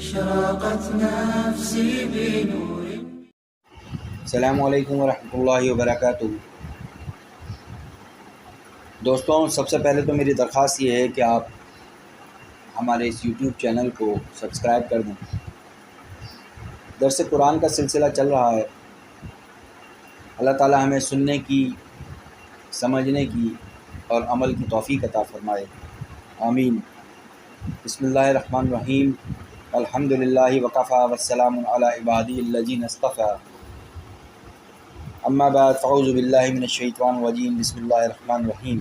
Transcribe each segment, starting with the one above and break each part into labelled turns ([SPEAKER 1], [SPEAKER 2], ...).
[SPEAKER 1] أشرقت نفسي بنور.
[SPEAKER 2] السلام علیکم ورحمۃ اللہ وبرکاتہ۔ دوستوں، سب سے پہلے تو میری درخواست یہ ہے کہ آپ ہمارے اس یوٹیوب چینل کو سبسکرائب کر دیں۔ درس قرآن کا سلسلہ چل رہا ہے۔ اللہ تعالی ہمیں سننے کی، سمجھنے کی اور عمل کی توفیق عطا فرمائے، آمین۔ بسم اللہ الرحمن الرحیم۔ الحمد للہ وکفیٰ والسلام علی عبادی الذین اصطفیٰ، اما بعد فاعوذ باللہ من الشیطان الرجیم۔ بسم اللہ الرحمن الرحیم۔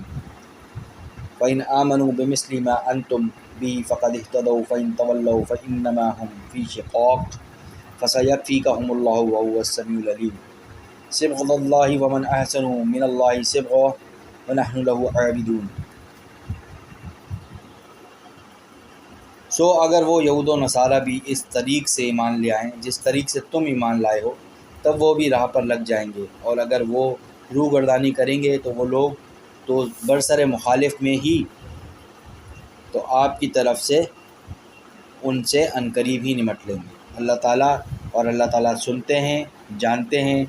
[SPEAKER 2] فإن آمنوا بمثل ما أنتم به فقد اهتدوا فإن تولوا فإنما هم في شقاق فسيكفيكهم الله وهو السميع العليم۔ صبغة الله ومن أحسن من الله صبغة ونحن له عابدون۔ اگر وہ یہود و نصارہ بھی اس طریق سے ایمان لے آئیں جس طریق سے تم ایمان لائے ہو، تب وہ بھی راہ پر لگ جائیں گے، اور اگر وہ روگردانی کریں گے تو وہ لوگ تو برسر مخالف میں ہی تو آپ کی طرف سے ان سے عنقریب ہی نمٹ لیں گے۔ اللہ تعالیٰ سنتے ہیں، جانتے ہیں۔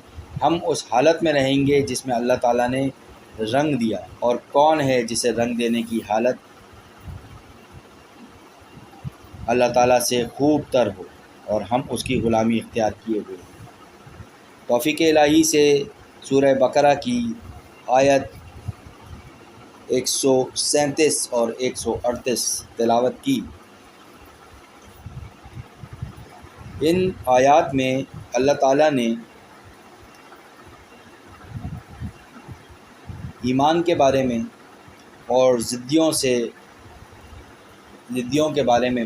[SPEAKER 2] ہم اس حالت میں رہیں گے جس میں اللہ تعالیٰ نے رنگ دیا، اور کون ہے جسے رنگ دینے کی حالت اللہ تعالیٰ سے خوب تر ہو، اور ہم اس کی غلامی اختیار کیے ہوئے۔ توفیق الہی سے سورہ بقرہ کی آیت 137 اور 138 تلاوت کی۔ ان آیات میں اللہ تعالیٰ نے ایمان کے بارے میں اور ضدیوں کے بارے میں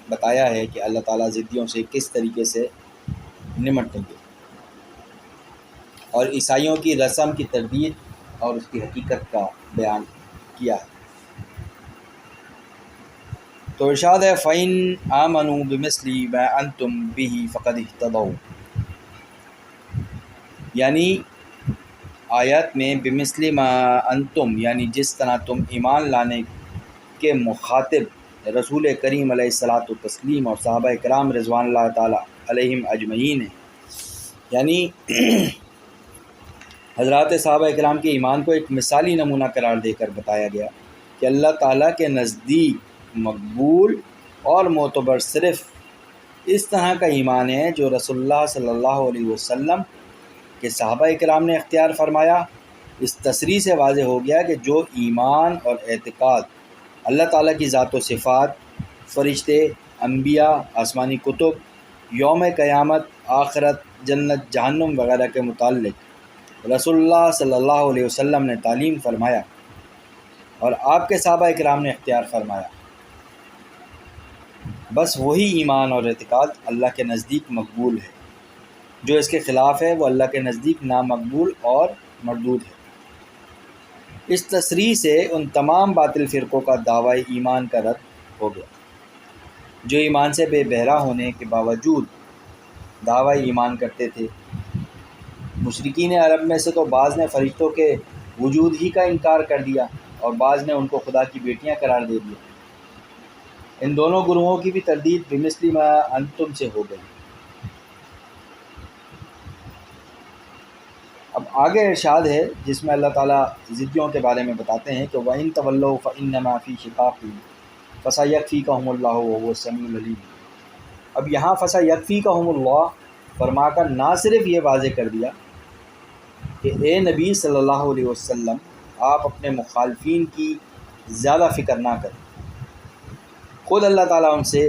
[SPEAKER 2] بتایا ہے کہ اللہ تعالیٰ ضدیوں سے کس طریقے سے نمٹیں گے، اور عیسائیوں کی رسم کی تردید اور اس کی حقیقت کا بیان کیا ہے۔ تو ارشاد ہے فَإِنْ آمَنُوا بِمِثْلِ مَا أَنْتُمْ بِهِ فَقَدِ اهْتَدَوْا، یعنی آیت میں بِمِثْلِ مَا أَنْتُمْ یعنی جس طرح تم ایمان لانے کے مخاطب رسول کریم علیہ الصلاۃ والتسلیم اور صحابہ کرام رضوان اللہ تعالی علیہم اجمعین ہیں، یعنی حضرات صحابہ کرام کے ایمان کو ایک مثالی نمونہ قرار دے کر بتایا گیا کہ اللہ تعالیٰ کے نزدیک مقبول اور معتبر صرف اس طرح کا ایمان ہے جو رسول اللہ صلی اللہ علیہ وسلم کے صحابہ کرام نے اختیار فرمایا۔ اس تصریح سے واضح ہو گیا کہ جو ایمان اور اعتقاد اللہ تعالیٰ کی ذات و صفات، فرشتے، انبیاء، آسمانی کتب، یوم قیامت، آخرت، جنت، جہنم وغیرہ کے متعلق رسول اللہ صلی اللہ علیہ وسلم نے تعلیم فرمایا اور آپ کے صحابہ کرام نے اختیار فرمایا، بس وہی ایمان اور اعتقاد اللہ کے نزدیک مقبول ہے۔ جو اس کے خلاف ہے وہ اللہ کے نزدیک نامقبول اور مردود ہے۔ اس تصریح سے ان تمام باطل فرقوں کا دعوی ایمان کا رد ہو گیا جو ایمان سے بے بہرہ ہونے کے باوجود دعوی ایمان کرتے تھے۔ مشرکین عرب میں سے تو بعض نے فرشتوں کے وجود ہی کا انکار کر دیا، اور بعض نے ان کو خدا کی بیٹیاں قرار دے دیا۔ ان دونوں گروہوں کی بھی تردید بمثل ما انتم سے ہو گئی۔ اب آگے ارشاد ہے جس میں اللہ تعالیٰ ضدیوں کے بارے میں بتاتے ہیں کہ وَإِن تَوَلَّوْا فَإِنَّمَا فِي شِقَاقٍ فَسَيَكْفِيكَهُمُ اللَّهُ وَهُوَ السَّمِيعُ الْعَلِيمُ۔ اب یہاں فَسَيَكْفِيكَهُمُ اللَّهُ فرما کر نہ صرف یہ واضح کر دیا کہ اے نبی صلی اللہ علیہ وسلم آپ اپنے مخالفین کی زیادہ فکر نہ کریں، خود اللہ تعالیٰ ان سے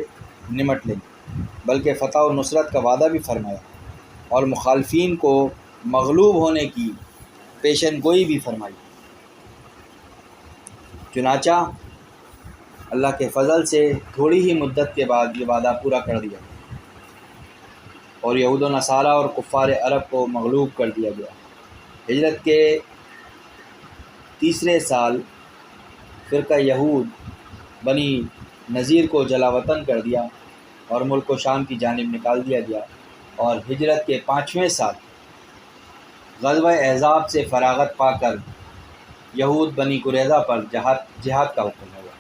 [SPEAKER 2] نمٹ لیں، بلکہ فتح و نصرت کا وعدہ بھی فرمایا اور مخالفین کو مغلوب ہونے کی پیشن گوئی بھی فرمائی۔ چنانچہ اللہ کے فضل سے تھوڑی ہی مدت کے بعد یہ وعدہ پورا کر دیا اور یہود و نصارہ اور کفار عرب کو مغلوب کر دیا گیا۔ ہجرت کے 3 سال فرقہ یہود بنی نذیر کو جلا وطن کر دیا اور ملک و شام کی جانب نکال دیا گیا، اور ہجرت کے 5ویں سال غزوہ احزاب سے فراغت پا کر یہود بنی قریظہ پر جہاد کا حکم ہوا۔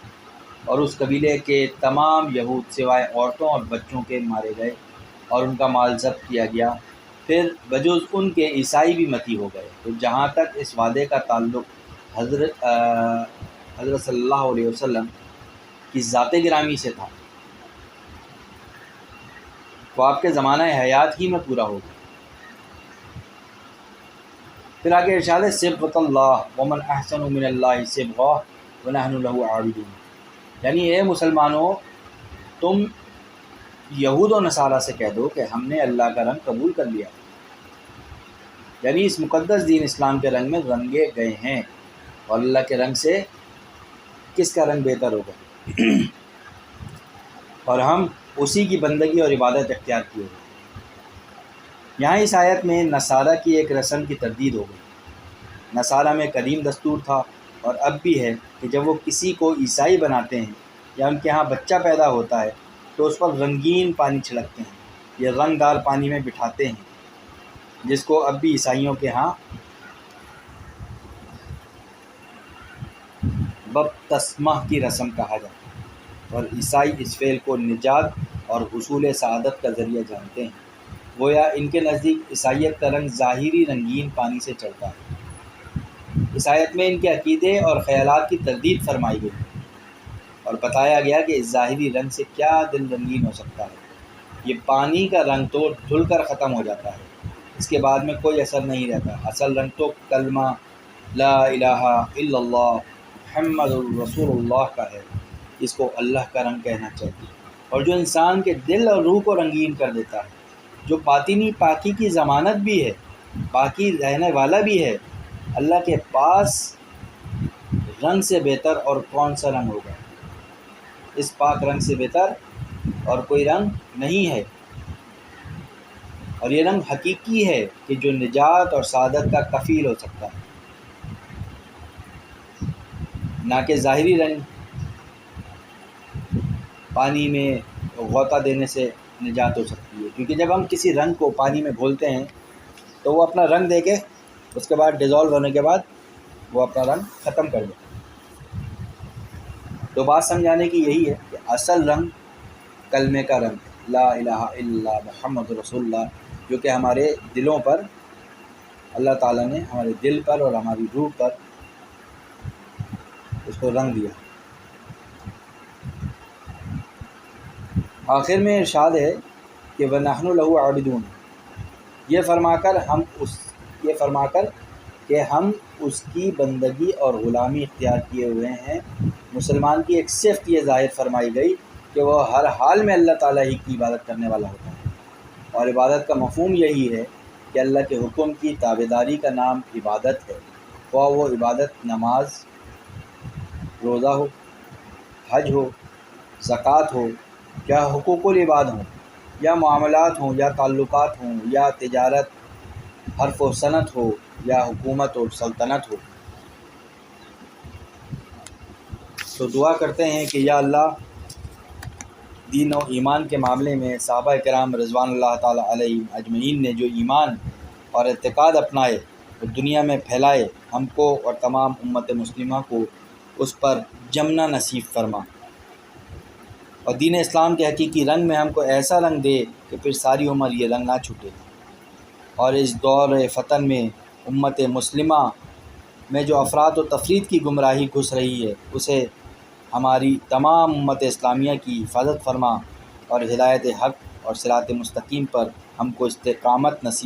[SPEAKER 2] اور اس قبیلے کے تمام یہود سوائے عورتوں اور بچوں کے مارے گئے اور ان کا مال ضبط کیا گیا۔ پھر بجز ان کے عیسائی بھی متی ہو گئے۔ تو جہاں تک اس وعدے کا تعلق حضرت صلی اللہ علیہ وسلم کی ذات گرامی سے تھا، تو آپ کے زمانہ حیات ہی میں پورا ہوگا۔ پھر آگے ارشاد ہے صبغۃ اللہ ومن احسن من اللہ صبغہ ونحن لہ عابدون، یعنی اے مسلمانوں، تم یہود و نصارہ سے کہہ دو کہ ہم نے اللہ کا رنگ قبول کر لیا، یعنی اس مقدس دین اسلام کے رنگ میں رنگے گئے ہیں، اور اللہ کے رنگ سے کس کا رنگ بہتر ہوگا، اور ہم اسی کی بندگی اور عبادت اختیار کیے ہوئے۔ یہاں اس آیت میں نصارہ کی ایک رسم کی تردید ہو گئی۔ نصارہ میں قدیم دستور تھا اور اب بھی ہے کہ جب وہ کسی کو عیسائی بناتے ہیں یا ان کے ہاں بچہ پیدا ہوتا ہے تو اس پر رنگین پانی چھڑکتے ہیں یا رنگ دار پانی میں بٹھاتے ہیں، جس کو اب بھی عیسائیوں کے ہاں بپتسمہ کی رسم کہا جاتا ہے، اور عیسائی اس فعل کو نجات اور حصول سعادت کا ذریعہ جانتے ہیں۔ گویا ان کے نزدیک عیسائیت کا رنگ ظاہری رنگین پانی سے چڑھتا ہے۔ اس آیت میں ان کے عقیدے اور خیالات کی تردید فرمائی گئی اور بتایا گیا کہ اس ظاہری رنگ سے کیا دل رنگین ہو سکتا ہے۔ یہ پانی کا رنگ تو دھل کر ختم ہو جاتا ہے، اس کے بعد میں کوئی اثر نہیں رہتا۔ اصل رنگ تو کلمہ لا الہ الا اللہ محمد الرسول اللہ کا ہے، اس کو اللہ کا رنگ کہنا چاہیے، اور جو انسان کے دل اور روح کو رنگین کر دیتا ہے، جو باطنی پاکی کی ضمانت بھی ہے، باقی رہنے والا بھی ہے۔ اللہ کے پاس رنگ سے بہتر اور کون سا رنگ ہوگا؟ اس پاک رنگ سے بہتر اور کوئی رنگ نہیں ہے، اور یہ رنگ حقیقی ہے کہ جو نجات اور سعادت کا کفیل ہو سکتا ہے، نہ کہ ظاہری رنگ پانی میں غوطہ دینے سے نجات ہو سکتی ہے، کیونکہ جب ہم کسی رنگ کو پانی میں گھولتے ہیں تو وہ اپنا رنگ دے کے اس کے بعد ڈیزالو ہونے کے بعد وہ اپنا رنگ ختم کر دیتا ہے۔ تو بات سمجھانے کی یہی ہے کہ اصل رنگ کلمے کا رنگ لا الہ الا اللہ محمد رسول اللہ، جو کہ ہمارے دلوں پر اللہ تعالیٰ نے ہمارے دل پر اور ہماری روح پر اس کو رنگ دیا۔ آخر میں ارشاد ہے کہ وَنَحْنُ لَهُ عَابِدُونَ، یہ فرما کر کہ ہم اس کی بندگی اور غلامی اختیار کیے ہوئے ہیں۔ مسلمان کی ایک صفت یہ ظاہر فرمائی گئی کہ وہ ہر حال میں اللہ تعالیٰ ہی کی عبادت کرنے والا ہوتا ہے، اور عبادت کا مفہوم یہی ہے کہ اللہ کے حکم کی تابعداری کا نام عبادت ہے، خواہ وہ عبادت نماز، روزہ ہو، حج ہو، زکوٰۃ ہو، یا حقوق العباد ہوں، یا معاملات ہوں، یا تعلقات ہوں، یا تجارت، حرف و صنعت ہو، یا حکومت اور سلطنت ہو۔ تو دعا کرتے ہیں کہ یا اللہ، دین و ایمان کے معاملے میں صحابہ کرام رضوان اللہ تعالیٰ علیہ اجمعین نے جو ایمان اور اعتقاد اپنائے وہ دنیا میں پھیلائے، ہم کو اور تمام امت مسلمہ کو اس پر جمنا نصیب فرما، اور دین اسلام کے حقیقی رنگ میں ہم کو ایسا رنگ دے کہ پھر ساری عمر یہ رنگ نہ چھوٹے، اور اس دور فتن میں امت مسلمہ میں جو افراد و تفرید کی گمراہی گھس رہی ہے، اسے ہماری تمام امت اسلامیہ کی حفاظت فرما، اور ہدایت حق اور صراط مستقیم پر ہم کو استقامت نصیب